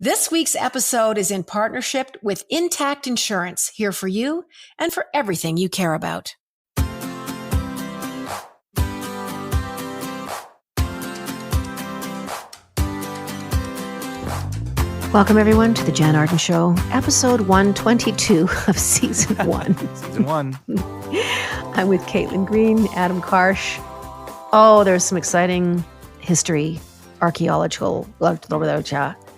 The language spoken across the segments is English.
This week's episode is in partnership with Intact Insurance, here for you and for everything you care about. Welcome, everyone, to the Jann Arden Show, episode 122 of season 1. Season 1. I'm with Caitlin Green, Adam Karsh. Oh, there's some exciting history, archaeological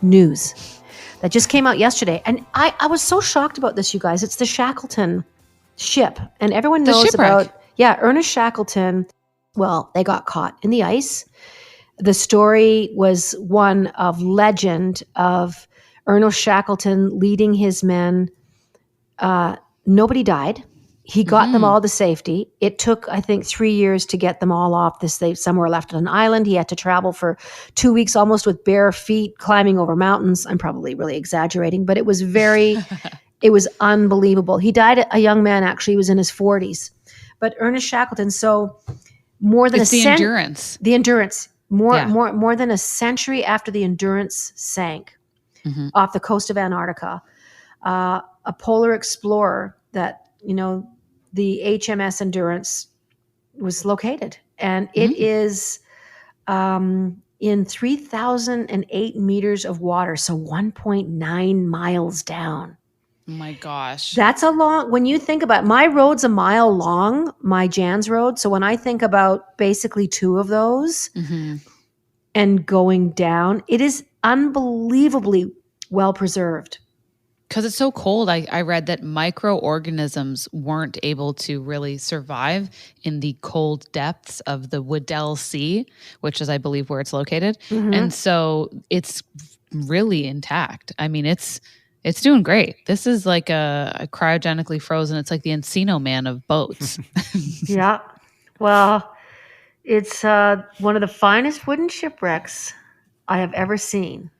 news that just came out yesterday. And I was so shocked about this, you guys. It's the Shackleton ship. And everyone knows about, Ernest Shackleton. Well, they got caught in the ice. The story was one of legend of Ernest Shackleton leading his men. Nobody died. He got them all to safety. It took, I think, 3 years to get them all off this. Some were left on an island. He had to travel for 2 weeks almost with bare feet, climbing over mountains. I'm probably really exaggerating, but it was it was unbelievable. He died a young man, actually. He was in his 40s. But Ernest Shackleton, so more than the Endurance. The Endurance. More than a century after the Endurance sank off the coast of Antarctica, a polar explorer that, the HMS Endurance was located. And it is in 3,008 meters of water, so 1.9 miles down. Oh my gosh. That's a long, when you think about, my road's a mile long, my Jann's road. So when I think about basically two of those and going down, it is unbelievably well preserved. Because it's so cold, I read that microorganisms weren't able to really survive in the cold depths of the Weddell Sea, which is, I believe, where it's located. And so it's really intact. I mean, it's doing great. This is like a cryogenically frozen. It's like the Encino Man of boats. Yeah. Well, it's one of the finest wooden shipwrecks I have ever seen.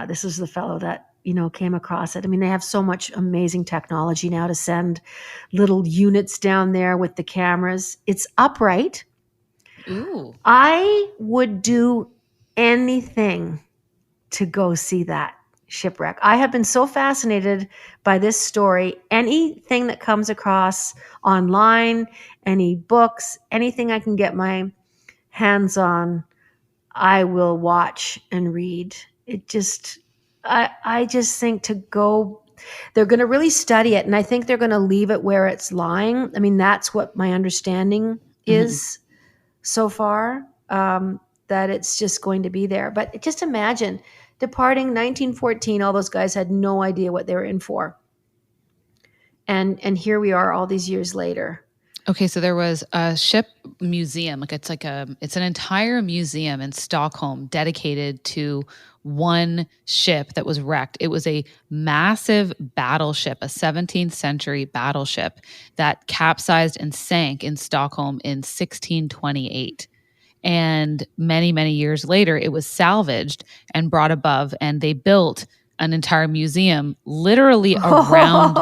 This is the fellow that, came across it. I mean, they have so much amazing technology now to send little units down there with the cameras. It's upright. Ooh. I would do anything to go see that shipwreck. I have been so fascinated by this story. Anything that comes across online, any books, anything I can get my hands on, I will watch and read. It just, I just think to go, they're going to really study it. And I think they're going to leave it where it's lying. I mean, that's what my understanding is so far, that it's just going to be there. But just imagine departing 1914, all those guys had no idea what they were in for. And here we are all these years later. Okay, so there was a ship museum. It's an entire museum in Stockholm dedicated to one ship that was wrecked. It was a massive battleship, a 17th century battleship that capsized and sank in Stockholm in 1628. And many, many years later, it was salvaged and brought above, and they built an entire museum literally around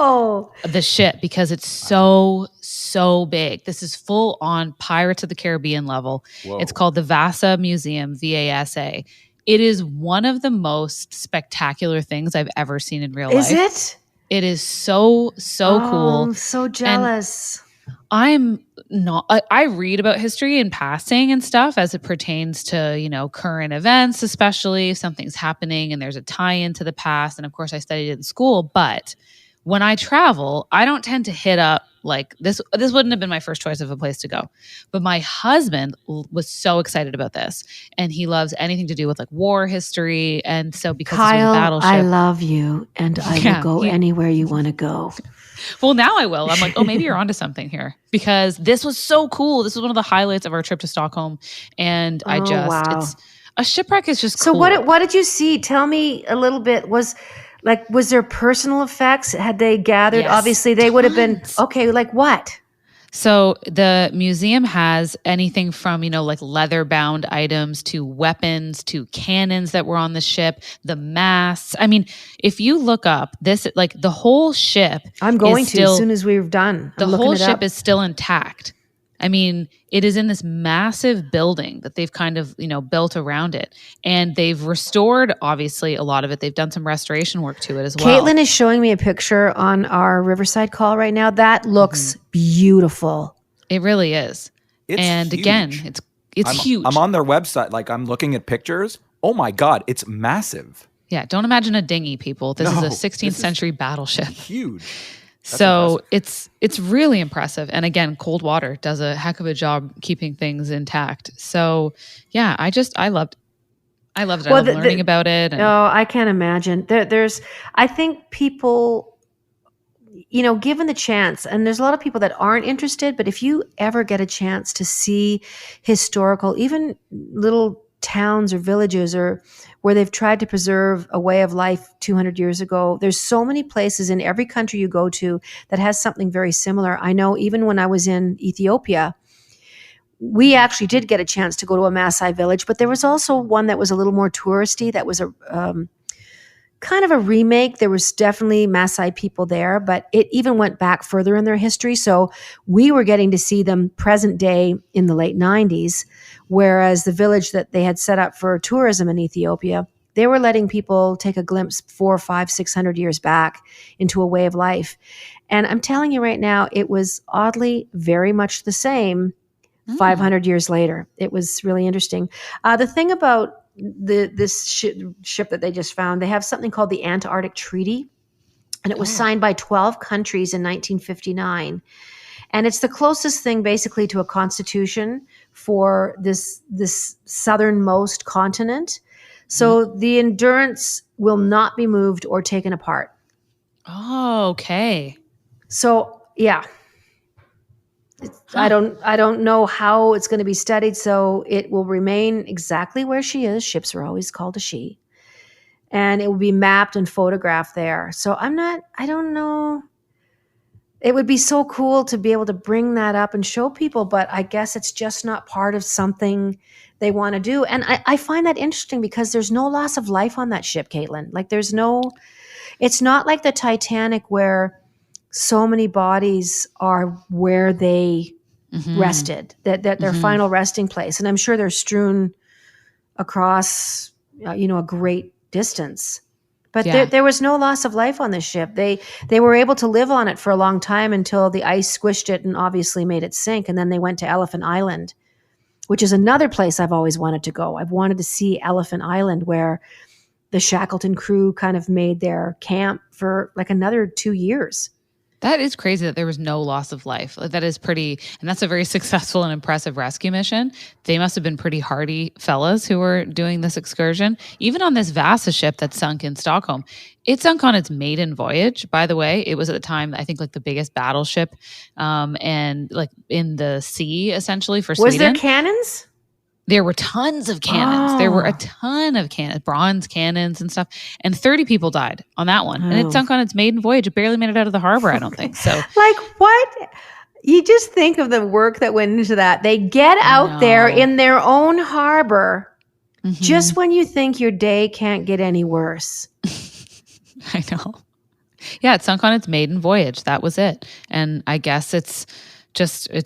the ship because it's so big. This is full on Pirates of the Caribbean level. Whoa. It's called the Vasa Museum, VASA. It is one of the most spectacular things I've ever seen in real life. Is it? It is so cool. I'm so jealous. I'm not, I read about history in passing and stuff as it pertains to, current events, especially if something's happening and there's a tie-in to the past. And of course I studied it in school, but when I travel, I don't tend to hit up like this. This wouldn't have been my first choice of a place to go, but my husband was so excited about this, and he loves anything to do with like war history. And so because Kyle, this was a battleship, I love you, and I will go anywhere you want to go. Well, now I will. I'm like, oh, maybe you're onto something here, because this was so cool. This was one of the highlights of our trip to Stockholm, and it's a shipwreck is just so cool. What did you see? Tell me a little bit. Was there personal effects? Had they gathered? Yes, obviously, they would have been okay. Like what? So the museum has anything from, like leather-bound items to weapons to cannons that were on the ship, the masts. I mean, if you look up this, like the whole ship, I'm going to as soon as we're done. The whole ship is still intact. I mean, it is in this massive building that they've kind of, built around it. And they've restored, obviously, a lot of it. They've done some restoration work to it as well. Caitlin is showing me a picture on our Riverside call right now. That looks beautiful. It really is. It's And again, huge. it's huge. I'm on their website. Like, I'm looking at pictures. Oh my God, it's massive. Yeah, don't imagine a dinghy, people. This is No, a 16th century battleship. Huge. That's So impressive. it's really impressive. And again, cold water does a heck of a job keeping things intact. So yeah, I loved it. I loved learning about it. And Oh, I can't imagine. I think people, given the chance, and there's a lot of people that aren't interested, but if you ever get a chance to see historical, even little towns or villages or where they've tried to preserve a way of life 200 years ago, there's so many places in every country you go to that has something very similar. I know even when I was in Ethiopia, we actually did get a chance to go to a Maasai village, but there was also one that was a little more touristy. That was a kind of a remake. There was definitely Maasai people there, but it even went back further in their history. So we were getting to see them present day in the late 90s, whereas the village that they had set up for tourism in Ethiopia, they were letting people take a glimpse 400, 500, 600 years back into a way of life. And I'm telling you right now, it was oddly very much the same 500 years later. It was really interesting. The thing about this ship that they just found, they have something called the Antarctic Treaty, and it was signed by 12 countries in 1959. And it's the closest thing basically to a constitution for this southernmost continent. So the Endurance will not be moved or taken apart. Oh, okay. So yeah. I don't know how it's going to be studied, so it will remain exactly where she is. Ships are always called a she. And it will be mapped and photographed there. So I don't know. It would be so cool to be able to bring that up and show people, but I guess it's just not part of something they want to do. And I find that interesting because there's no loss of life on that ship, Caitlin. Like it's not like the Titanic where so many bodies are where they rested, that their final resting place. And I'm sure they're strewn across, a great distance. But there was no loss of life on this ship. They were able to live on it for a long time until the ice squished it and obviously made it sink. And then they went to Elephant Island, which is another place I've always wanted to go. I've wanted to see Elephant Island, where the Shackleton crew kind of made their camp for like another 2 years. That is crazy that there was no loss of life. That is pretty, and that's a very successful and impressive rescue mission. They must have been pretty hardy fellas who were doing this excursion. Even on this Vasa ship that sunk in Stockholm, it sunk on its maiden voyage, by the way. It was at the time, I think, like the biggest battleship and like in the sea, essentially, for Sweden. Was there cannons? There were tons of cannons. Oh. There were a ton of cannons, bronze cannons and stuff. And 30 people died on that one. And it sunk on its maiden voyage. It barely made it out of the harbor, I don't think. So, like, what? You just think of the work that went into that. They get out there in their own harbor just when you think your day can't get any worse. I know. Yeah, it sunk on its maiden voyage. That was it. And I guess it's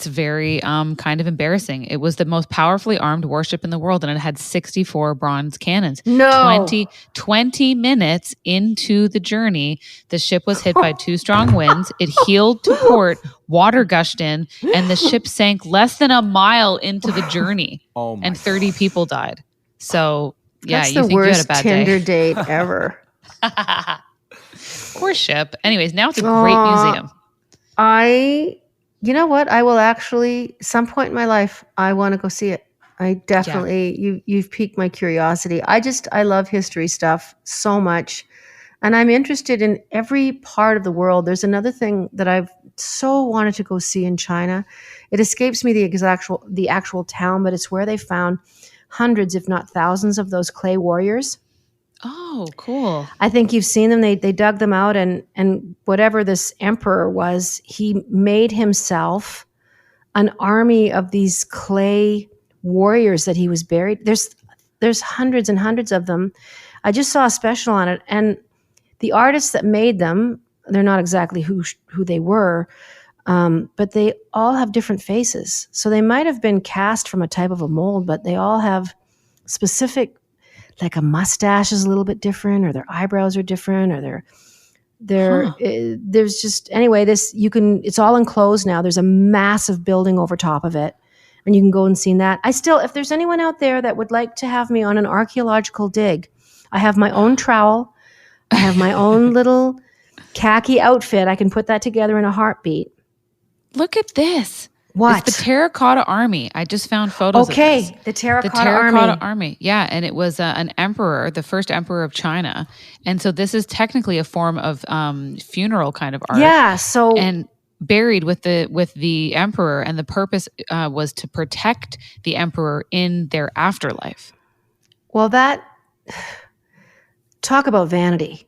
very kind of embarrassing. It was the most powerfully armed warship in the world, and it had 64 bronze cannons. No. 20 minutes into the journey, the ship was hit by 2 strong winds. It heeled to port, water gushed in, and the ship sank less than a mile into the journey. And 30 people died. So, yeah, that's you think you had a bad Tinder date ever. Poor ship. Anyways, now it's a great museum. You know what? I will actually, some point in my life, I want to go see it. I definitely, you've piqued my curiosity. I love history stuff so much. And I'm interested in every part of the world. There's another thing that I've so wanted to go see in China. It escapes me the actual town, but it's where they found hundreds, if not thousands, of those clay warriors. Oh, cool. I think you've seen them. They dug them out, and whatever this emperor was, he made himself an army of these clay warriors that he was buried. There's hundreds and hundreds of them. I just saw a special on it, and the artists that made them, they're not exactly who they were, but they all have different faces. So they might have been cast from a type of a mold, but they all have specific, like a mustache is a little bit different, or their eyebrows are different, or there's just, anyway, it's all enclosed now. There's a massive building over top of it, and you can go and see that. If there's anyone out there that would like to have me on an archaeological dig, I have my own trowel. I have my own little khaki outfit. I can put that together in a heartbeat. Look at this. What? It's the Terracotta Army. I just found photos of this. The Terracotta Army. Yeah, and it was an emperor, the first emperor of China. And so this is technically a form of funeral kind of art. Yeah, and buried with the emperor, and the purpose was to protect the emperor in their afterlife. Well, talk about vanity.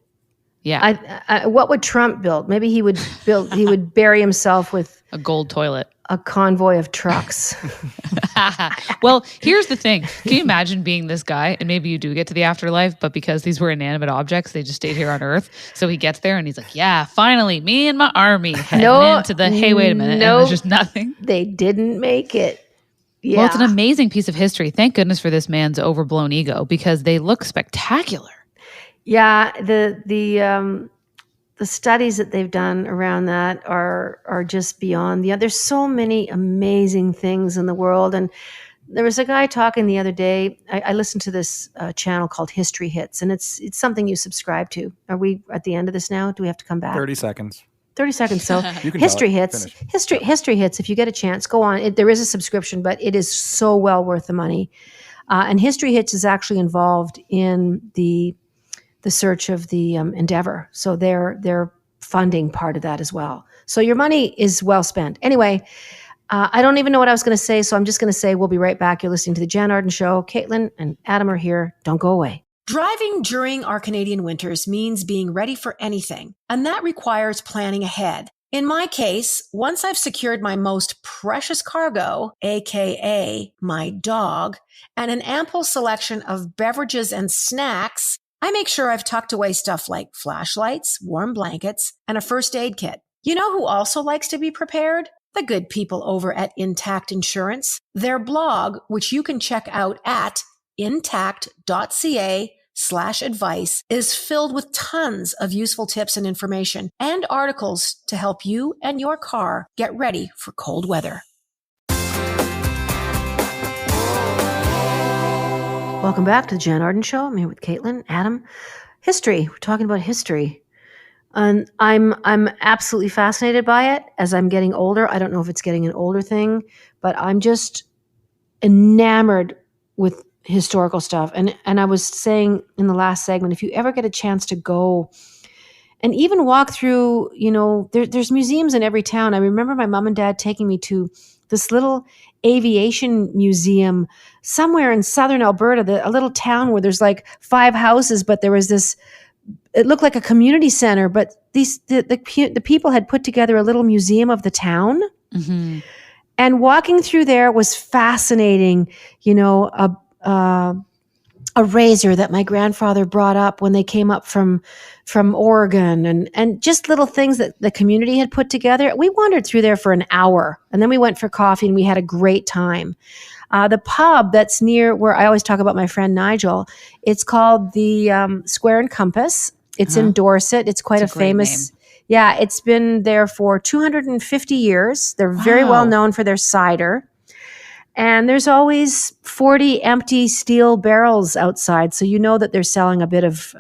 Yeah. What would Trump build? Maybe he would bury himself with a gold toilet, a convoy of trucks. Well, here's the thing. Can you imagine being this guy? And maybe you do get to the afterlife, but because these were inanimate objects, they just stayed here on Earth. So he gets there and he's like, yeah, finally, me and my army heading into the, hey, wait a minute. And there's just nothing. They didn't make it. Yeah. Well, it's an amazing piece of history. Thank goodness for this man's overblown ego, because they look spectacular. Yeah, the studies that they've done around that are just beyond. There's so many amazing things in the world, and there was a guy talking the other day. I listened to this channel called History Hits, and it's something you subscribe to. Are we at the end of this now? Do we have to come back? 30 seconds. 30 seconds. So You can History Hits. History Hits. If you get a chance, go on. There is a subscription, but it is so well worth the money. And History Hits is actually involved in the search of the Endeavour. So they're funding part of that as well. So your money is well spent. Anyway, I don't even know what I was going to say, so I'm just going to say we'll be right back. You're listening to the Jann Arden Show. Caitlin and Adam are here. Don't go away. Driving during our Canadian winters means being ready for anything, and that requires planning ahead. In my case, once I've secured my most precious cargo, aka my dog, and an ample selection of beverages and snacks, I make sure I've tucked away stuff like flashlights, warm blankets, and a first aid kit. You know who also likes to be prepared? The good people over at Intact Insurance. Their blog, which you can check out at intact.ca/advice, is filled with tons of useful tips and information and articles to help you and your car get ready for cold weather. Welcome back to the Jann Arden Show. I'm here with Caitlin, Adam. History. We're talking about history. And I'm absolutely fascinated by it as I'm getting older. I don't know if it's getting an older thing, but I'm just enamored with historical stuff. And I was saying in the last segment, if you ever get a chance to go and even walk through, there's museums in every town. I remember my mom and dad taking me to this little aviation museum somewhere in southern Alberta, a little town where there's like 5 houses, but there was this, it looked like a community center, but the people had put together a little museum of the town. Mm-hmm. And walking through there was fascinating. A razor that my grandfather brought up when they came up from Oregon, and just little things that the community had put together. We wandered through there for an hour, and then we went for coffee, and we had a great time. The pub that's near where I always talk about my friend Nigel, it's called the Square and Compass. It's in Dorset. It's quite a famous name. Yeah, it's been there for 250 years. They're very well known for their cider. And there's always 40 empty steel barrels outside, so you know that they're selling a bit of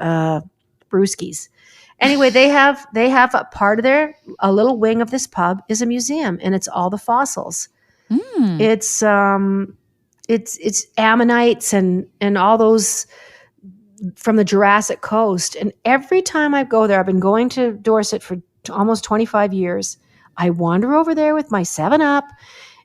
brewskis. Anyway, they have a part of a little wing of this pub is a museum, and it's all the fossils. It's ammonites and all those from the Jurassic Coast. And every time I go there, I've been going to Dorset for almost 25 years. I wander over there with my 7-Up,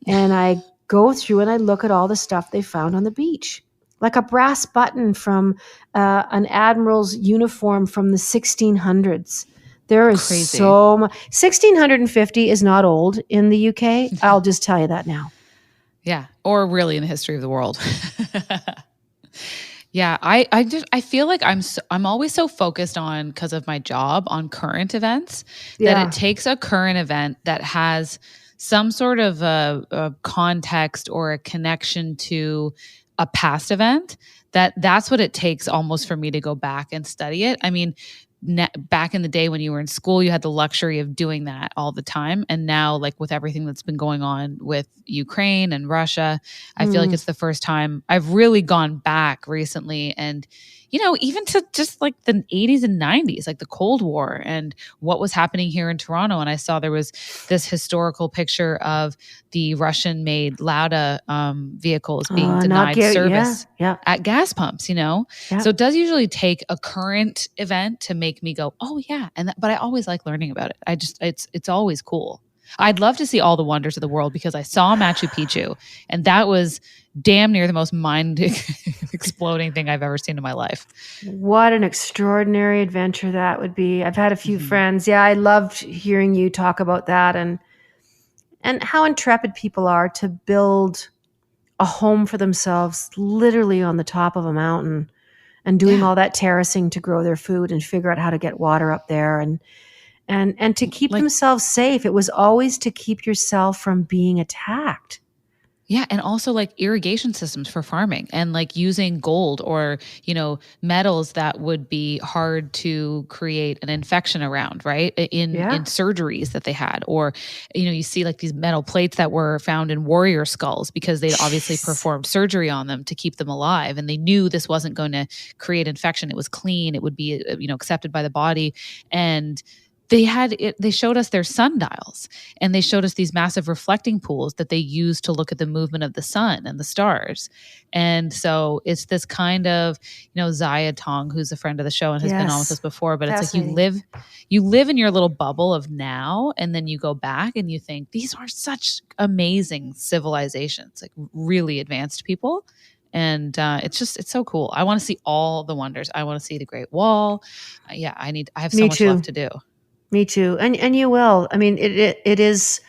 and I go through and I look at all the stuff they found on the beach, like a brass button from an admiral's uniform from the 1600s. There is crazy. So much. 1650 is not old in the UK. I'll just tell you that now. Yeah, or really in the history of the world. Yeah, I feel like I'm always so focused on, because of my job, on current events, that it Yeah. takes a current event that has some sort of a context or a connection to a past event, that's what it takes almost for me to go back and study it. I mean, back in the day when you were in school, you had the luxury of doing that all the time, and now, like, with everything that's been going on with Ukraine and Russia, I feel like Mm. it's the first time I've really gone back recently, and even to just like the 80s and 90s, like the Cold War and what was happening here in Toronto. And I saw there was this historical picture of the Russian-made Lada vehicles being Not denied Gary. Yeah. service Yeah. at gas pumps. Yeah. So it does usually take a current event to make me go, oh yeah. But I always like learning about it. It's always cool. I'd love to see all the wonders of the world, because I saw Machu Picchu, and that was damn near the most mind exploding thing I've ever seen in my life. What an extraordinary adventure that would be. I've had a few friends. Yeah, I loved hearing you talk about that, and how intrepid people are to build a home for themselves literally on the top of a mountain, and doing Yeah. all that terracing to grow their food and figure out how to get water up there, and to keep Like, themselves safe. It was always to keep yourself from being attacked. yeah, and also like irrigation systems for farming, and like using gold or, metals that would be hard to create an infection around, right? In Yeah. surgeries that they had, or you see like these metal plates that were found in warrior skulls, because they'd obviously Jeez. performed surgery on them to keep them alive, and they knew this wasn't going to create infection. It was clean, it would be accepted by the body. And they showed us their sundials, and they showed us these massive reflecting pools that they used to look at the movement of the sun and the stars. And so it's this kind of, Zaya Tong, who's a friend of the show and has been on with us Yes. before, but it's like Fascinating. you live in your little bubble of now, and then you go back and you think these are such amazing civilizations, like really advanced people. And it's so cool. I want to see all the wonders. I want to see the Great Wall. I have so Me much too. left to do. Me too. And you will. I mean, it is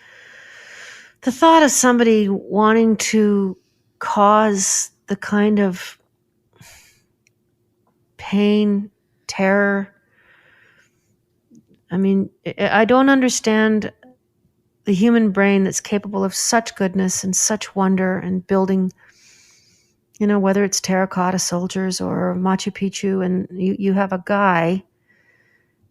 the thought of somebody wanting to cause the kind of pain, terror. I mean, I don't understand the human brain that's capable of such goodness and such wonder, and building, whether it's terracotta soldiers or Machu Picchu, and you have a guy.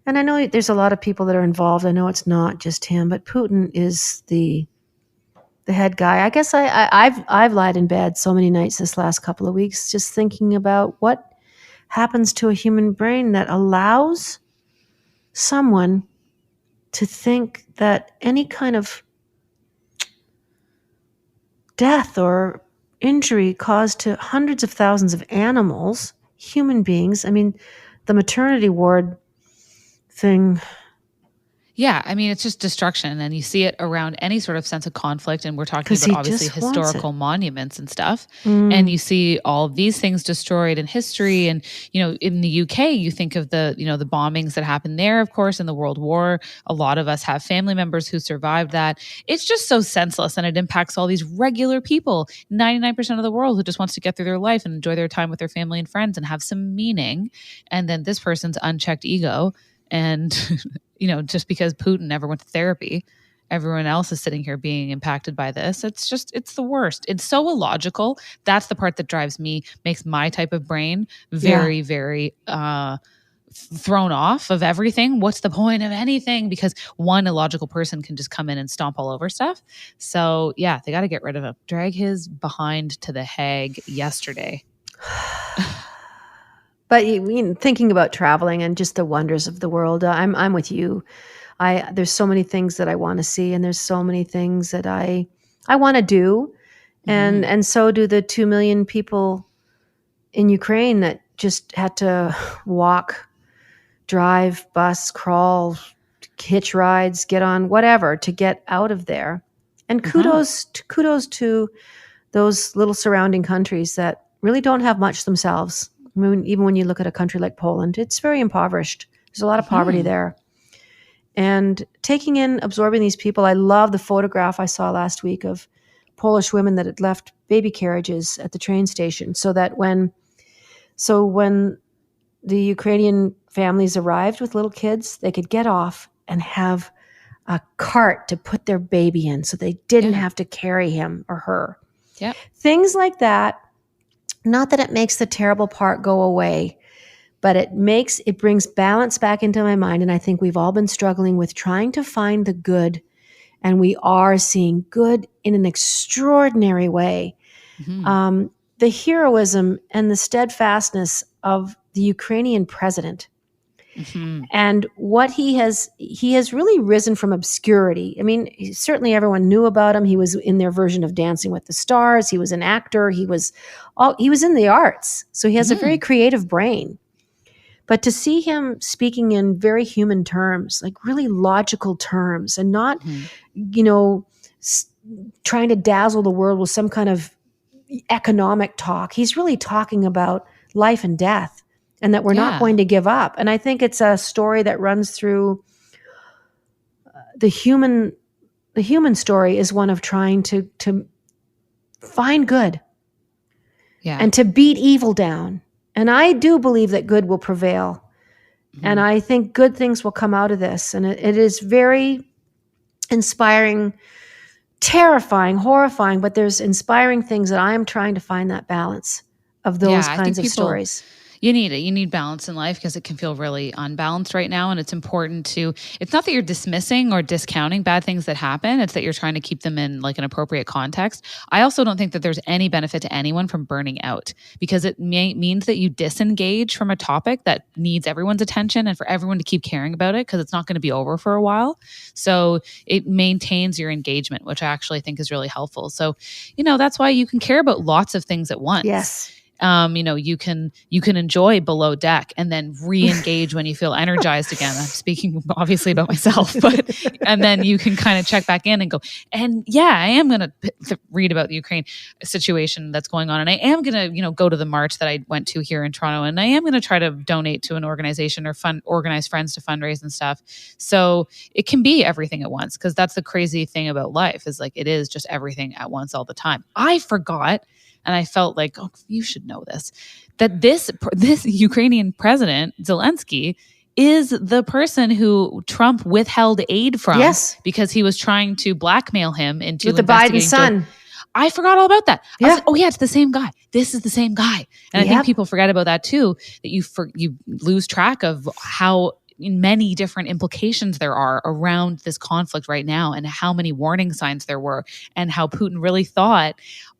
And I know there's a lot of people that are involved. I know it's not just him, but Putin is the head guy. I guess I've lied in bed so many nights this last couple of weeks, just thinking about what happens to a human brain that allows someone to think that any kind of death or injury caused to hundreds of thousands of animals, human beings. I mean, the maternity ward thing. Yeah, I mean, it's just destruction, and you see it around any sort of sense of conflict. And we're talking 'Cause about he obviously just wants it. historical monuments and stuff. Mm. And you see all of these things destroyed in history. And in the UK, you think of the the bombings that happened there, of course, in the World War. A lot of us have family members who survived that. It's just so senseless, and it impacts all these regular people, 99% of the world, who just wants to get through their life and enjoy their time with their family and friends and have some meaning. And then this person's unchecked ego. And, just because Putin never went to therapy, everyone else is sitting here being impacted by this. It's the worst. It's so illogical. That's the part that drives me, makes my type of brain very, very thrown off of everything. What's the point of anything? Because one illogical person can just come in and stomp all over stuff. So yeah, they got to get rid of him. Drag his behind to the Hague yesterday. But thinking about traveling and just the wonders of the world, I'm with you. There's so many things that I want to see, and there's so many things that I want to do, and so do the 2 million people in Ukraine that just had to walk, drive, bus, crawl, hitch rides, get on whatever to get out of there. And kudos to those little surrounding countries that really don't have much themselves. I mean, even when you look at a country like Poland, it's very impoverished. There's a lot of poverty there. And absorbing these people. I love the photograph I saw last week of Polish women that had left baby carriages at the train station, so that when So when the Ukrainian families arrived with little kids, they could get off and have a cart to put their baby in so they didn't Yeah. have to carry him or her. Yep. Things like that, not that it makes the terrible part go away, but it brings balance back into my mind. And I think we've all been struggling with trying to find the good, and we are seeing good in an extraordinary way. Mhm. The heroism and the steadfastness of the Ukrainian president, Mhm. and what he has really risen from obscurity. I mean, certainly everyone knew about him. He was in their version of Dancing with the Stars. He was an actor. He was in the arts. So he has a very Mhm. creative brain. But to see him speaking in very human terms, like really logical terms, and not, Mhm. you know, trying to dazzle the world with some kind of economic talk. He's really talking about life and death, and that we're not Yeah. going to give up. And I think it's a story that runs through the human story is one of trying to find good Yeah. and to beat evil down. And I do believe that good will prevail. And Mhm. I think good things will come out of this. And it is very inspiring, terrifying, horrifying, but there's inspiring things that I am trying to find that balance of those Yeah, I kinds think of people stories. you need it. You need balance in life because it can feel really unbalanced right now. And it's important to, it's not that you're dismissing or discounting bad things that happen. It's that you're trying to keep them in like an appropriate context. I also don't think that there's any benefit to anyone from burning out because it means that you disengage from a topic that needs everyone's attention and for everyone to keep caring about it because it's not going to be over for a while. So it maintains your engagement, which I actually think is really helpful. So, that's why you can care about lots of things at once. Yes. You can enjoy Below Deck and then re-engage when you feel energized again. I'm speaking obviously about myself, but and then you can kind of check back in and go, and yeah, I am going to read about the Ukraine situation that's going on, and I am going to go to the march that I went to here in Toronto, and I am going to try to donate to an organization or organize friends to fundraise and stuff. So it can be everything at once because that's the crazy thing about life is like it is just everything at once all the time. I forgot. And I felt like, oh, you should know this, that this Ukrainian president, Zelensky, is the person who Trump withheld aid from Yes. because he was trying to blackmail him into With the Biden son. I forgot all about that. I Yeah. was like, oh yeah, it's the same guy. This is the same guy. And I think people forget about that too, that you lose track of how many different implications there are around this conflict right now and how many warning signs there were and how Putin really thought,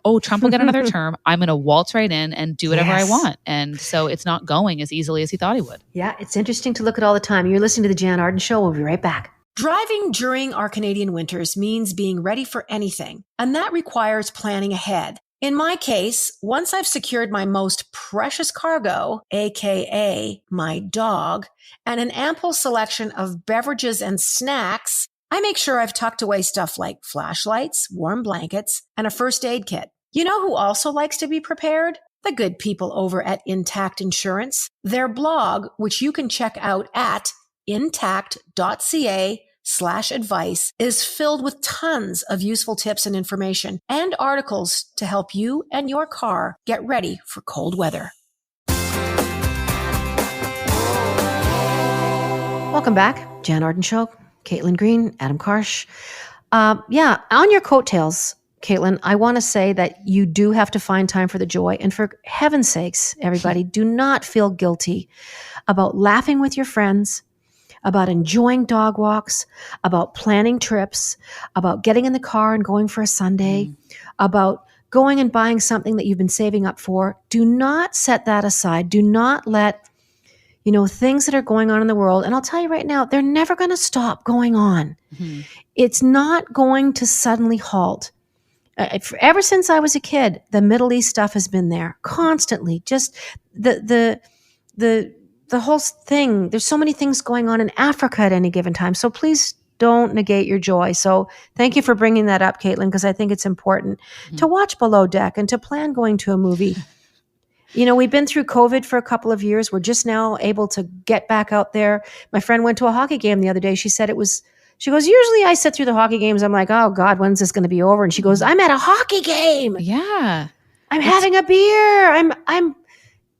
oh, Trump will get another term. I'm going to waltz right in and do whatever I want. And so it's not going as easily as he thought he would. Yeah, it's interesting to look at all the time. You're listening to the Jann Arden Show. We'll be right back. Driving during our Canadian winters means being ready for anything, and that requires planning ahead. In my case, once I've secured my most precious cargo, aka my dog, and an ample selection of beverages and snacks, I make sure I've tucked away stuff like flashlights, warm blankets, and a first aid kit. You know who also likes to be prepared? The good people over at Intact Insurance. Their blog, which you can check out at intact.ca/advice, is filled with tons of useful tips and information and articles to help you and your car get ready for cold weather. Welcome back. Jann Arden Show. Caitlin Green, Adam Karsh. On your coattails, Caitlin, I want to say that you do have to find time for the joy. And for heaven's sakes, everybody, do not feel guilty about laughing with your friends, about enjoying dog walks, about planning trips, about getting in the car and going for a Sunday, about going and buying something that you've been saving up for. Do not set that aside. Do not let things that are going on in the world. And I'll tell you right now, they're never going to stop going on. Mm-hmm. It's not going to suddenly halt. Ever since I was a kid, the Middle East stuff has been there constantly. Just the whole thing. There's so many things going on in Africa at any given time. So please don't negate your joy. So thank you for bringing that up, Caitlin, because I think it's important to watch Below Deck and to plan going to a movie. We've been through COVID for a couple of years. We're just now able to get back out there. My friend went to a hockey game the other day. She said she goes, usually I sit through the hockey games. I'm like, oh God, when's this going to be over? And she goes, I'm at a hockey game. Yeah. I'm having a beer.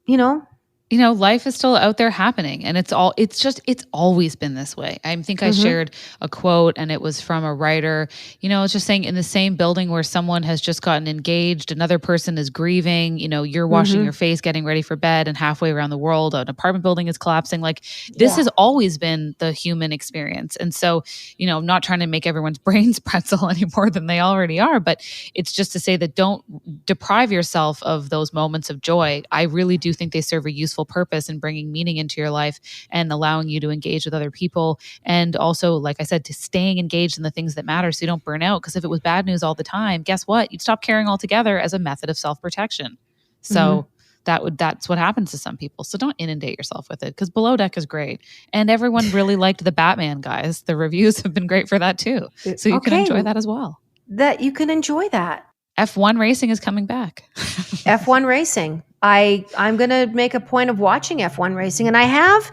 life is still out there happening, and it's always been this way. I think I shared a quote, and it was from a writer. It's just saying, in the same building where someone has just gotten engaged, another person is grieving, you're washing your face, getting ready for bed, and halfway around the world, an apartment building is collapsing. Like, this has always been the human experience. And so, I'm not trying to make everyone's brains pretzel any more than they already are, but it's just to say that don't deprive yourself of those moments of joy. I really do think they serve a useful purpose in bringing meaning into your life and allowing you to engage with other people. And also, like I said, to staying engaged in the things that matter so you don't burn out. Because if it was bad news all the time, guess what? You'd stop caring altogether as a method of self-protection. So that's what happens to some people. So don't inundate yourself with it, because Below Deck is great. And everyone really liked the Batman guys. The reviews have been great for that too. So you can enjoy that as well. That you can enjoy that. F1 racing is coming back. F1 racing. I'm going to make a point of watching F1 racing. And I have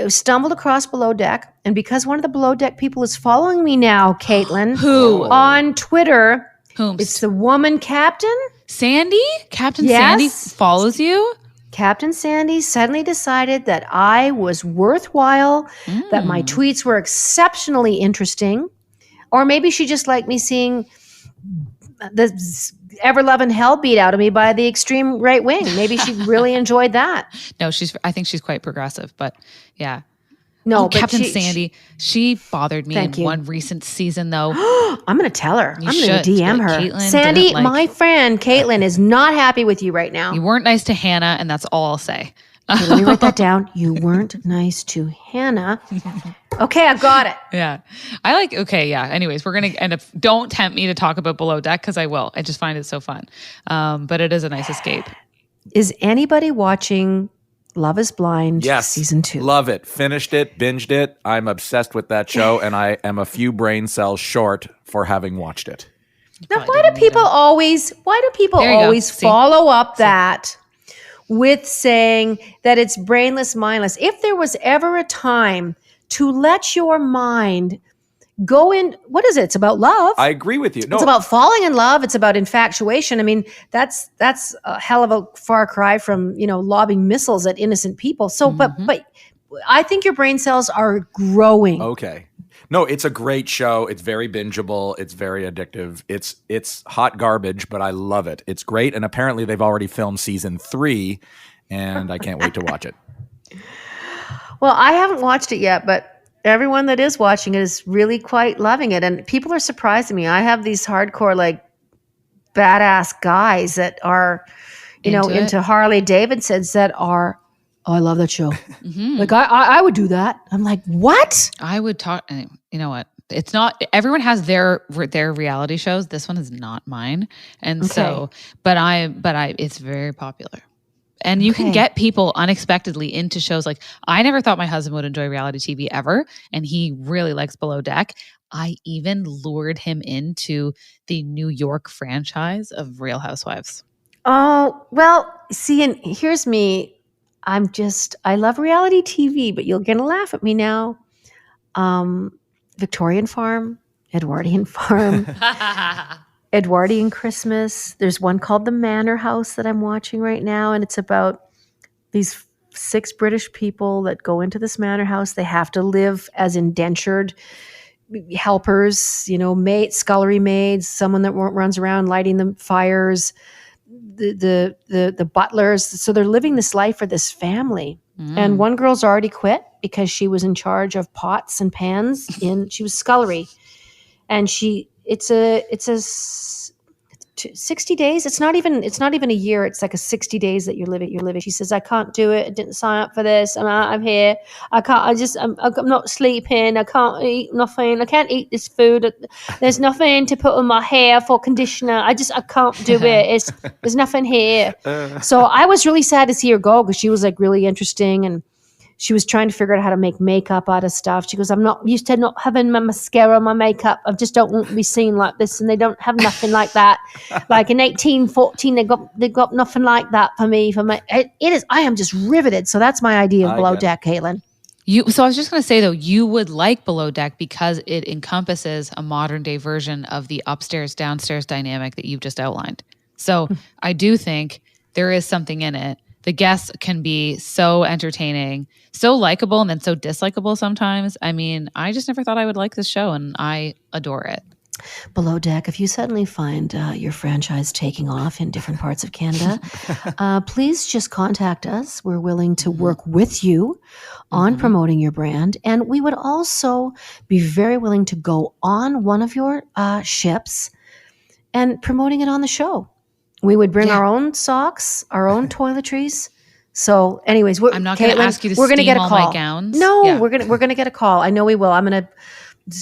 stumbled across Below Deck. And because one of the Below Deck people is following me now, Caitlin. Who? On Twitter. Whom? It's the woman Captain. Sandy? Captain Sandy follows you? Captain Sandy suddenly decided that I was worthwhile, that my tweets were exceptionally interesting. Or maybe she just liked me seeing the ever-loving hell beat out of me by the extreme right wing. Maybe she really enjoyed that. No, I think she's quite progressive, but yeah. No, but Captain Sandy, she bothered me in one recent season, though. I'm going to tell her. I'm going to DM her. Caitlin Sandy, my friend Caitlin is not happy with you right now. You weren't nice to Hannah, and that's all I'll say. Okay, let me write that down. You weren't nice to Hannah. Okay, I've got it. Yeah. Anyways, we're going to end up, don't tempt me to talk about Below Deck, because I will. I just find it so fun. But it is a nice escape. Is anybody watching Love is Blind season 2? Love it. Finished it, binged it. I'm obsessed with that show, and I am a few brain cells short for having watched it. Now, why do people always follow up that with saying that it's brainless, mindless? If there was ever a time to let your mind go in, what is it? It's about love. I agree with you. No, it's about falling in love. It's about infatuation. I mean, that's a hell of a far cry from, lobbing missiles at innocent people. So, but I think your brain cells are growing. Okay. No, it's a great show. It's very bingeable. It's very addictive. It's hot garbage, but I love it. It's great. And apparently they've already filmed season 3, and I can't wait to watch it. Well, I haven't watched it yet, but everyone that is watching it is really quite loving it. And people are surprising me. I have these hardcore, badass guys that are, into Harley Davidsons that are, oh, I love that show. I would do that. I'm like, what? I would talk, you know what? It's not, everyone has their reality shows. This one is not mine. And so, but it's very popular. And you can get people unexpectedly into shows. Like, I never thought my husband would enjoy reality TV ever, and he really likes Below Deck. I even lured him into the New York franchise of Real Housewives. Oh, well, see, and here's me. I love reality TV, but you're going to laugh at me now. Victorian Farm, Edwardian Farm. Edwardian Christmas. There's one called The Manor House that I'm watching right now, and it's about these 6 British people that go into this manor house. They have to live as indentured helpers, scullery maids, someone that runs around lighting the fires, the butlers. So they're living this life for this family. And one girl's already quit because she was in charge of pots and pans. She was scullery, and it's a 60 days. It's not even a year. It's like a 60 days that you're living. She says, I can't do it. I didn't sign up for this. I'm here. I'm not sleeping. I can't eat nothing. I can't eat this food. There's nothing to put on my hair for conditioner. I can't do it. There's nothing here. So I was really sad to see her go, because she was really interesting, and she was trying to figure out how to make makeup out of stuff. She goes, I'm not used to not having my mascara on my makeup. I just don't want to be seen like this. And they don't have nothing like that. Like in 1814, they got nothing like that for me. I am just riveted. So that's my idea of Below Deck, Caitlin. So I was just going to say, though, you would like Below Deck because it encompasses a modern day version of the upstairs, downstairs dynamic that you've just outlined. So I do think there is something in it The guests can be so entertaining, so likable, and then so dislikable sometimes. I mean, I just never thought I would like this show, and I adore it. Below Deck, if you suddenly find your franchise taking off in different parts of Canada, please just contact us. We're willing to work with you on promoting your brand. And we would also be very willing to go on one of your ships and promoting it on the show. We would bring our own socks, our own toiletries. So anyways, I'm not going to ask you to we're gonna steam get a all call. my gowns. No, we're gonna get a call. I know we will. I'm gonna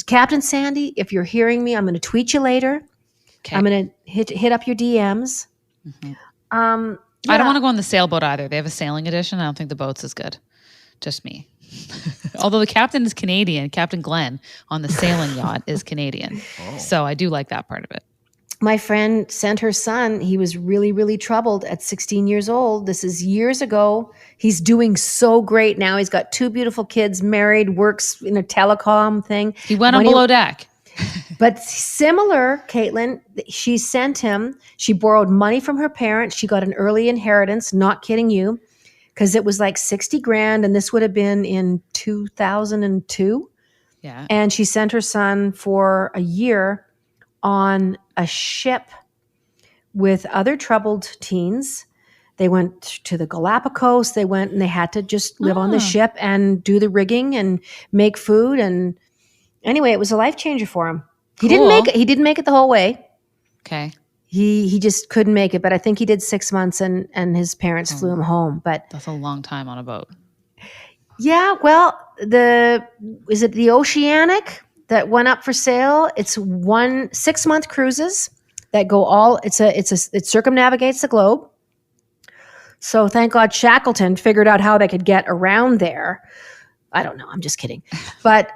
Captain Sandy, if you're hearing me, I'm going to tweet you later. Okay. I'm going to hit up your DMs. I don't want to go on the sailboat either. They have a sailing edition. I don't think the boat's as good. Just me. Although the captain is Canadian, Captain Glenn on the sailing yacht is Canadian. So I do like that part of it. My friend sent her son. He was really, really troubled at 16 years old. This is years ago. He's doing so great now. He's got 2 beautiful kids, married, works in a telecom thing. He went on Below Deck. But similar, Caitlin, she sent him, she borrowed money from her parents. She got an early inheritance, not kidding you, because it was like 60 grand. And this would have been in 2002. Yeah. And she sent her son for a year on a ship with other troubled teens. They went to the Galapagos. They went and they had to just live on the ship and do the rigging and make food. And anyway, it was a life changer for him. He didn't make it. He didn't make it the whole way. Okay. He just couldn't make it. But I think he did 6 months and his parents flew him home. But that's a long time on a boat. Yeah. Well, is it the Oceanic that went up for sale? It's 6-month cruises that go it circumnavigates the globe. So thank God Shackleton figured out how they could get around there. I don't know. I'm just kidding. But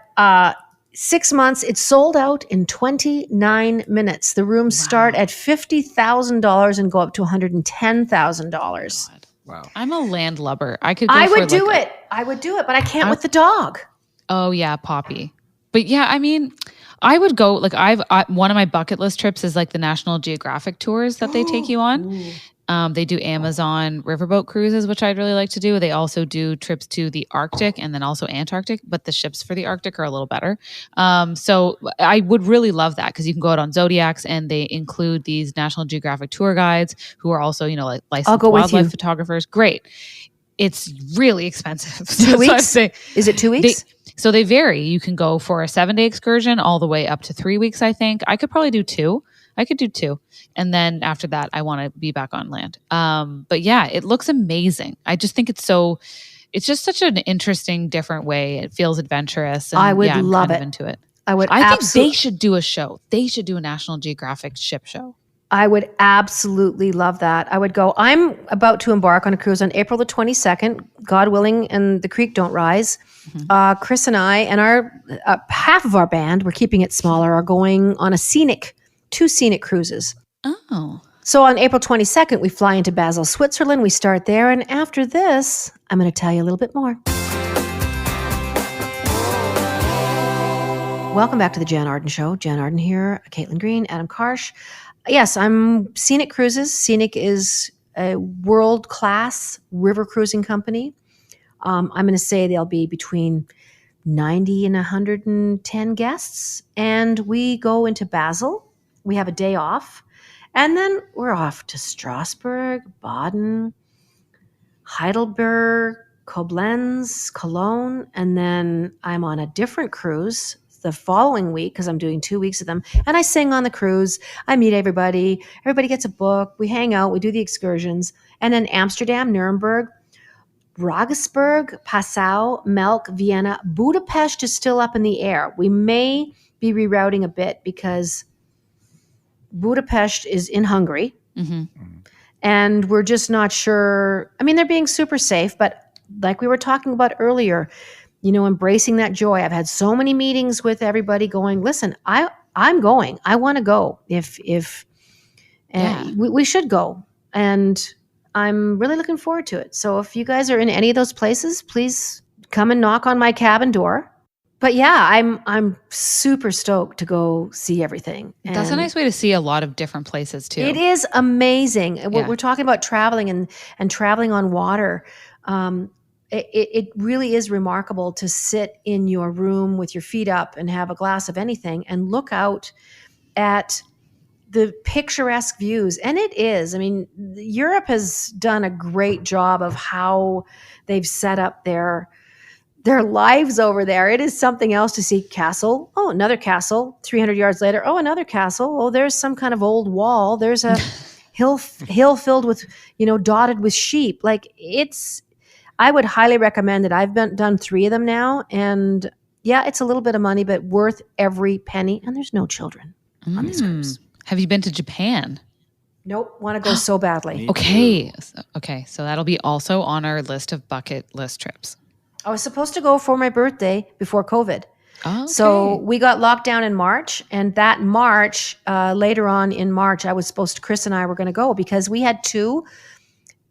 6 months, it's sold out in 29 minutes. The rooms start at $50,000 and go up to $110,000. Wow. I'm a landlubber. I would do it. I would do it, but I can't with the dog. Oh yeah, Poppy. But yeah, I mean, I would go, like one of my bucket list trips is like the National Geographic tours that they take you on. They do Amazon riverboat cruises, which I'd really like to do. They also do trips to the Arctic and then also Antarctic, but the ships for the Arctic are a little better. So I would really love that because you can go out on Zodiacs and they include these National Geographic tour guides who are also, like licensed wildlife photographers. Great. It's really expensive. 2 weeks? Is it 2 weeks? So they vary. You can go for a 7-day excursion all the way up to 3 weeks, I think. I could probably do 2. I could do 2. And then after that, I want to be back on land. But yeah, it looks amazing. I just think it's just such an interesting, different way. It feels adventurous. And I would I'm love kind it. Of into it. I think they should do a show. They should do a National Geographic ship show. I would absolutely love that. I would go. I'm about to embark on a cruise on April the 22nd, God willing, and the creek don't rise. Chris and I and our half of our band, we're keeping it smaller, are going on 2 scenic cruises. Oh. So on April 22nd, we fly into Basel, Switzerland. We start there. And after this, I'm going to tell you a little bit more. Welcome back to the Jann Arden Show. Jann Arden here, Caitlin Green, Adam Karsh. Yes, I'm Scenic Cruises. Scenic is a world-class river cruising company. I'm going to say they'll be between 90 and 110 guests. And we go into Basel. We have a day off. And then we're off to Strasbourg, Baden, Heidelberg, Koblenz, Cologne. And then I'm on a different cruise the following week because I'm doing 2 weeks of them. And I sing on the cruise. I meet everybody. Everybody gets a book. We hang out. We do the excursions. And then Amsterdam, Nuremberg, Rogesburg, Passau, Melk, Vienna, Budapest is still up in the air. We may be rerouting a bit because Budapest is in Hungary. And we're just not sure. I mean, they're being super safe, but like we were talking about earlier, embracing that joy. I've had so many meetings with everybody going, listen, I'm going. I want to go. We should go. And I'm really looking forward to it. So if you guys are in any of those places, please come and knock on my cabin door. But yeah, I'm super stoked to go see everything. That's a And nice way to see a lot of different places too. it is amazing. And Yeah. we're talking about traveling and traveling on water. It really is remarkable to sit in your room with your feet up and have a glass of anything and look out at the picturesque views. And it is. I mean, Europe has done a great job of how they've set up their lives over there. It is something else to see. Castle. Oh, another castle. 300 yards later. Oh, another castle. Oh, there's some kind of old wall. There's a hill filled with, dotted with sheep. Like I would highly recommend it. I've done 3 of them now. And yeah, it's a little bit of money, but worth every penny. And there's no children on this cruise. Have you been to Japan? Nope. Want to go so badly. Me Okay. too. Okay. So that'll be also on our list of bucket list trips. I was supposed to go for my birthday before COVID. Oh, okay. So we got locked down in March. And that March, later on in March, Chris and I were going to go because we had 2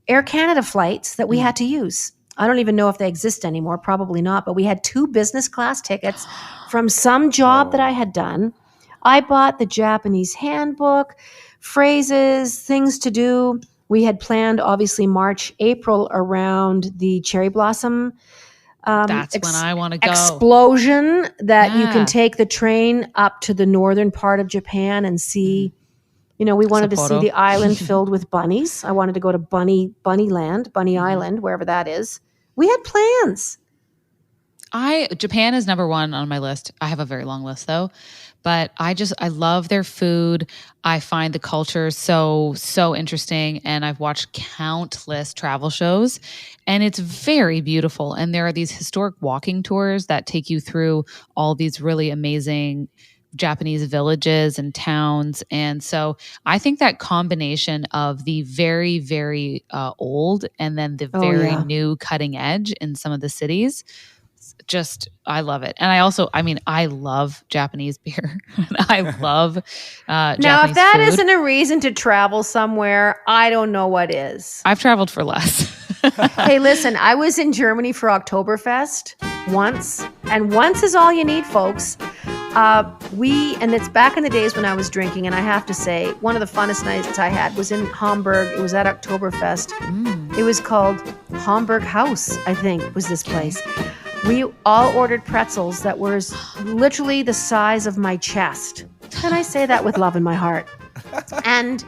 Air Canada flights that we had to use. I don't even know if they exist anymore. Probably not. But we had 2 business class tickets from some job that I had done. I bought the Japanese handbook, phrases, things to do. We had planned, obviously, March, April around the cherry blossom That's when I want to go. explosion that you Yeah. can take the train up to the northern part of Japan and see. We wanted to see Sapporo. the island filled with bunnies. I wanted to go to Bunny Island, wherever that is. We had plans. Japan is number 1 on my list. I have a very long list though, but I love their food. I find the culture so interesting, and I've watched countless travel shows, and it's very beautiful. And there are these historic walking tours that take you through all these really amazing Japanese villages and towns. And so I think that combination of the very, very old and then the very new cutting edge in some of the cities, I love it. And I love Japanese beer. I love Now, Japanese if that food. not a reason to travel somewhere, I don't know what is. I've traveled for less. Hey, listen, I was in Germany for Oktoberfest once, and once is all you need, folks. And it's back in the days when I was drinking, and I have to say, one of the funnest nights I had was in Hamburg. It was at Oktoberfest. It was called Hamburg House, I think, was this place. We all ordered pretzels that were literally the size of my chest. And I say that with love in my heart. And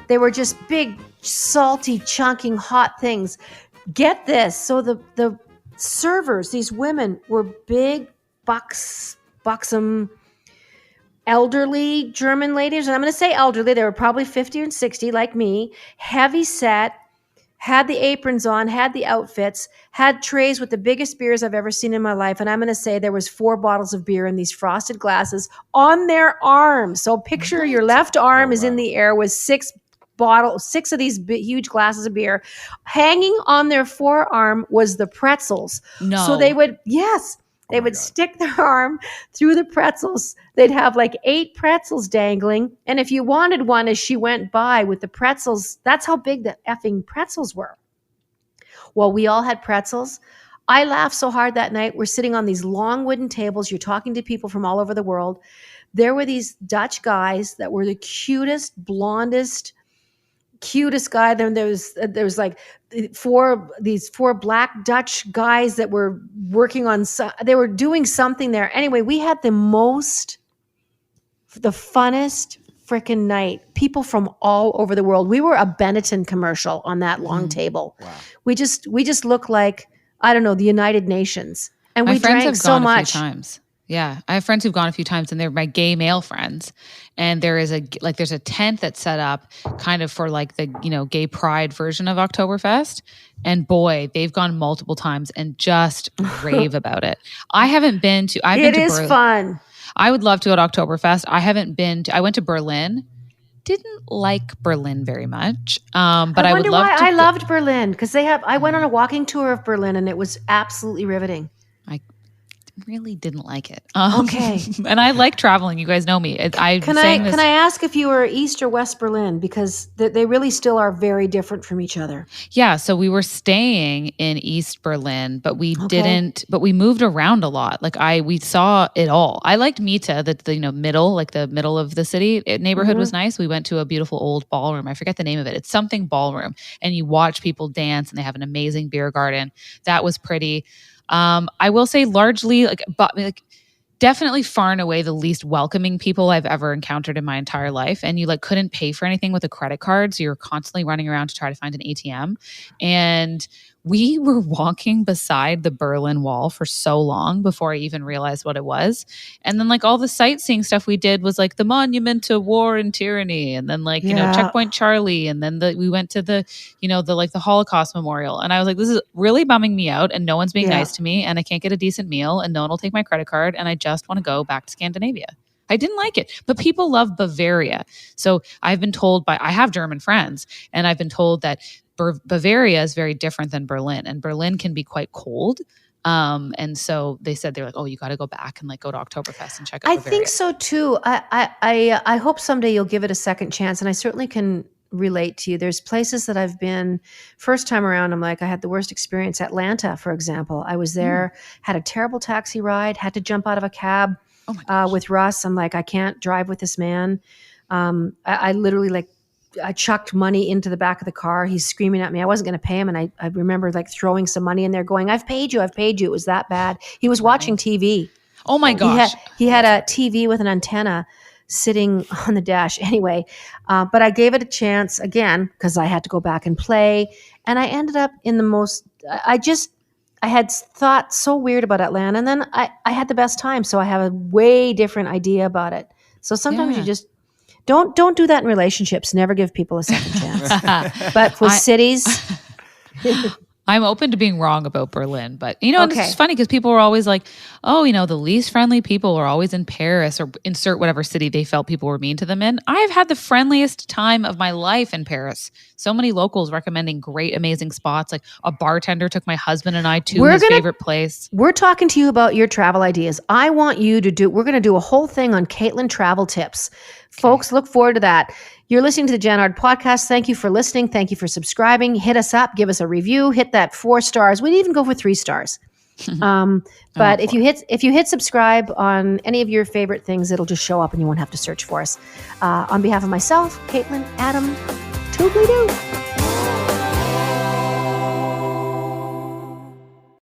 they were just big, salty, chunking, hot things. Get this. So the servers, these women, were big, buxom, elderly German ladies. And I'm going to say elderly. They were probably 50 and 60 like me, heavy set, had the aprons on, had the outfits, had trays with the biggest beers I've ever seen in my life. And I'm going to say there was 4 bottles of beer in these frosted glasses on their arms. So picture your left arm is in the air with 6 of these huge glasses of beer. Hanging on their forearm was the pretzels. No. So they would, they would stick their arm through the pretzels. They'd have like 8 pretzels dangling. And if you wanted one as she went by with the pretzels, that's how big the effing pretzels were. Well, we all had pretzels. I laughed so hard that night. We're sitting on these long wooden tables. You're talking to people from all over the world. There were these Dutch guys that were the cutest, blondest, cutest guy. Then there was like 4 black Dutch guys that were working on. They were doing something there. Anyway, we had the funnest freaking night. People from all over the world. We were a Benetton commercial on that long table. Wow. We just look like, I don't know, the United Nations. And we drank so much. A few times. Yeah, I have friends who've gone a few times, and they're my gay male friends. And there's a tent that's set up kind of for like the gay pride version of Oktoberfest. And boy, they've gone multiple times and just rave about it. I haven't been to. It is fun. I would love to go to Oktoberfest. I went to Berlin. Didn't like Berlin very much, but I would love to. I loved Berlin because I went on a walking tour of Berlin, and it was absolutely riveting. really didn't like it. Okay. And I like traveling. You guys know me. Can I ask if you were East or West Berlin? Because they really still are very different from each other. Yeah, so we were staying in East Berlin, but we moved around a lot. Like we saw it all. I liked Mitte, the middle, like the middle of the city neighborhood was nice. We went to a beautiful old ballroom. I forget the name of it. It's something ballroom, and you watch people dance, and they have an amazing beer garden. That was pretty. I will say largely definitely far and away the least welcoming people I've ever encountered in my entire life. And you couldn't pay for anything with a credit card. So you're constantly running around to try to find an ATM. And we were walking beside the Berlin Wall for so long before I even realized what it was. And then all the sightseeing stuff we did was the monument to war and tyranny. And then Checkpoint Charlie. And then we went to the Holocaust Memorial. And I was like, this is really bumming me out. And no one's being nice to me. And I can't get a decent meal. And no one will take my credit card. And I just want to go back to Scandinavia. I didn't like it, but people love Bavaria. So I've been told I have German friends, and I've been told that Bavaria is very different than Berlin, and Berlin can be quite cold. And so they said, they're like, oh, you got to go back and go to Oktoberfest and check out Bavaria. I think so too. I hope someday you'll give it a second chance, and I certainly can relate to you. There's places that I've been first time around. I'm like, I had the worst experience. Atlanta, for example. I was there, had a terrible taxi ride, had to jump out of a cab with Russ. I'm like, I can't drive with this man. I literally I chucked money into the back of the car. He's screaming at me. I wasn't going to pay him. And I remember throwing some money in there going, I've paid you. It was that bad. He was watching TV. Oh my gosh. He had a TV with an antenna sitting on the dash anyway. But I gave it a chance again because I had to go back and play. And I ended up in the most, I had thought so weird about Atlanta, and then I had the best time. So I have a way different idea about it. So sometimes you just don't do that in relationships. Never give people a second chance. But with cities, I'm open to being wrong about Berlin, but and it's funny because people were always like, oh, the least friendly people are always in Paris, or insert whatever city they felt people were mean to them in. I've had the friendliest time of my life in Paris. So many locals recommending great, amazing spots. A bartender took my husband and I to his favorite place. We're talking to you about your travel ideas. I want you to we're going to do a whole thing on Caitlin travel tips. Okay. Folks, look forward to that. You're listening to the Jann Arden podcast. Thank you for listening. Thank you for subscribing. Hit us up. Give us a review. Hit that 4 stars. We'd even go for 3 stars. But if you hit subscribe on any of your favorite things, it'll just show up and you won't have to search for us. On behalf of myself, Caitlin, Adam, toodly-doo.